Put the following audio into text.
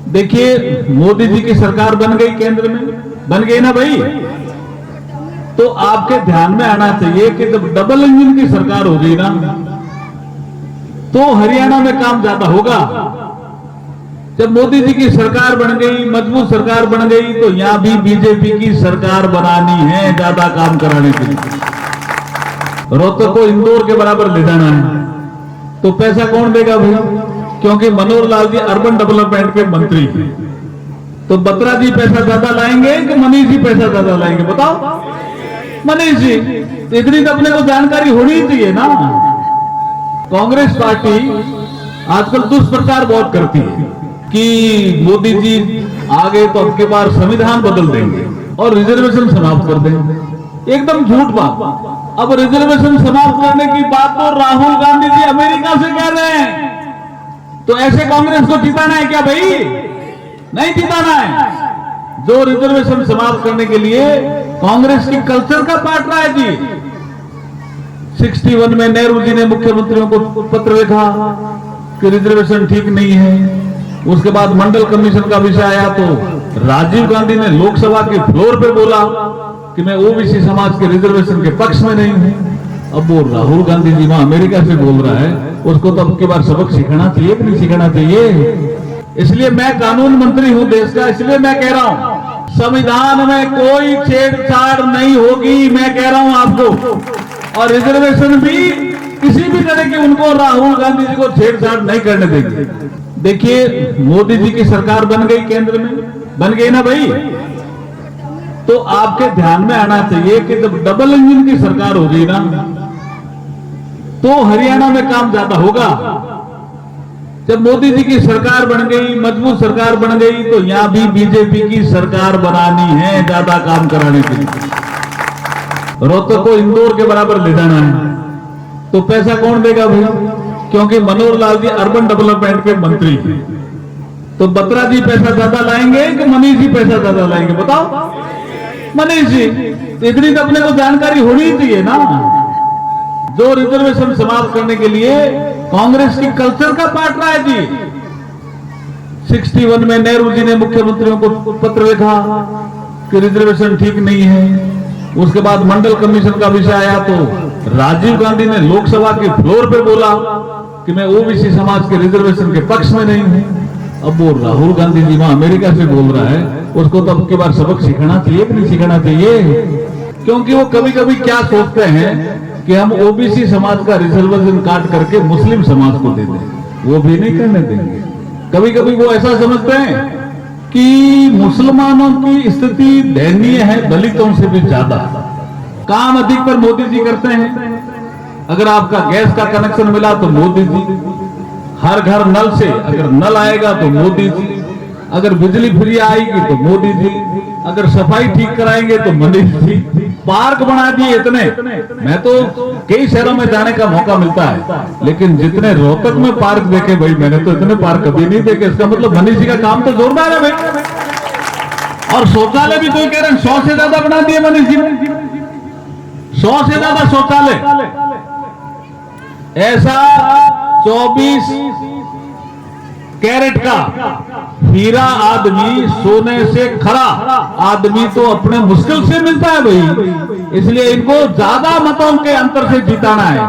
देखिए, मोदी जी की सरकार बन गई, केंद्र में बन गई ना भाई। तो आपके ध्यान में आना चाहिए कि जब डबल इंजन की सरकार होगी ना, तो हरियाणा में काम ज्यादा होगा। जब मोदी जी की सरकार बन गई, मजबूत सरकार बन गई, तो यहां भी बीजेपी की सरकार बनानी है ज्यादा काम कराने के लिए। रोहतक को इंदौर के बराबर ले जाना है, तो पैसा कौन देगा भाई? क्योंकि मनोहर लाल जी अर्बन डेवलपमेंट के मंत्री हैं। तो बत्रा जी पैसा ज्यादा लाएंगे कि मनीष जी पैसा ज्यादा लाएंगे? बताओ। मनीष जी। इतनी तो अपने को जानकारी होनी चाहिए ना। कांग्रेस पार्टी आजकल दुष्प्रचार बहुत करती है कि मोदी जी आ गए तो अब के बार संविधान बदल देंगे और रिजर्वेशन समाप्त कर देंगे। एकदम झूठ बात। अब रिजर्वेशन समाप्त करने की बात तो राहुल गांधी जी अमेरिका से कह रहे हैं। तो ऐसे कांग्रेस को जिताना है क्या भाई? नहीं जिताना है। जो रिजर्वेशन समाप्त करने के लिए कांग्रेस की कल्चर का पार्ट रहा है जी। 61 में नेहरू जी ने मुख्यमंत्रियों को पत्र लिखा कि रिजर्वेशन ठीक नहीं है। उसके बाद मंडल कमीशन का विषय आया तो राजीव गांधी ने लोकसभा के फ्लोर पे बोला कि मैं ओबीसी समाज के रिजर्वेशन के पक्ष में नहीं हूं। अब वो राहुल गांधी जी वहां अमेरिका से बोल रहा है, उसको तो अब की बार सबक सिखाना चाहिए कि नहीं सिखाना चाहिए? इसलिए मैं कानून मंत्री हूं देश का, इसलिए मैं कह रहा हूं संविधान में कोई छेड़छाड़ नहीं होगी। मैं कह रहा हूं आपको। और रिजर्वेशन भी किसी भी तरह की उनको राहुल गांधी जी को छेड़छाड़ नहीं करने देंगे। देखिए, मोदी जी की सरकार बन गई, केंद्र में बन गई ना भाई। तो आपके ध्यान में आना चाहिए कि जब डबल इंजन की सरकार होगी ना, तो हरियाणा में काम ज्यादा होगा। जब मोदी जी की सरकार बन गई, मजबूत सरकार बन गई, तो यहां भी बीजेपी की सरकार बनानी है ज्यादा काम कराने के लिए। रोहतक को इंदौर के बराबर ले जाना है, तो पैसा कौन देगा भाई? क्योंकि मनोहर लाल जी अर्बन डेवलपमेंट के मंत्री हैं। तो बत्रा जी पैसा ज्यादा लाएंगे कि मनीष जी पैसा ज्यादा लाएंगे? बताओ। मनीष जी। इतनी तो अपने को जानकारी होनी चाहिए ना। जो रिजर्वेशन समाप्त करने के लिए कांग्रेस की कल्चर का पार्ट रहा है जी। 61 में नेहरू जी ने मुख्यमंत्रियों को पत्र लिखा कि रिजर्वेशन ठीक नहीं है। उसके बाद मंडल कमीशन का विषय आया तो राजीव गांधी ने लोकसभा के फ्लोर पे बोला कि मैं ओबीसी समाज के रिजर्वेशन के पक्ष में नहीं हूं। अब वो राहुल गांधी जी वहां अमेरिका से बोल रहा है, उसको तो अब की बार सबक सिखाना चाहिए कि नहीं सिखाना चाहिए? क्योंकि वो कभी कभी क्या सोचते हैं कि हम ओबीसी समाज का रिजर्वेशन काट करके मुस्लिम समाज को दे दें। वो भी नहीं करने देंगे। कभी कभी वो ऐसा समझते हैं कि मुसलमानों की स्थिति दयनीय है दलितों से भी ज्यादा। काम अधिक पर मोदी जी करते हैं। अगर आपका गैस का कनेक्शन मिला तो मोदी जी, हर घर नल से अगर नल आएगा तो मोदी जी, अगर बिजली फ्री आएगी तो मोदी जी, अगर सफाई ठीक कराएंगे तो मनीष जी। पार्क बना दिए इतने। मैं तो कई शहरों में जाने का मौका मिलता है, लेकिन जितने रोहतक में पार्क देखे भाई, मैंने तो इतने पार्क कभी नहीं देखे। इसका मतलब मनीष जी का काम तो जोरदार है भाई। और शौचालय भी कोई कह रहे हैं 100 से ज्यादा बना दिए मनीष जी ने। 100 से ज्यादा शौचालय। ऐसा 24 कैरेट का हीरा आदमी, सोने से खरा आदमी तो अपने मुश्किल से मिलता है भाई। इसलिए इनको ज्यादा मतों के अंतर से जिताना है।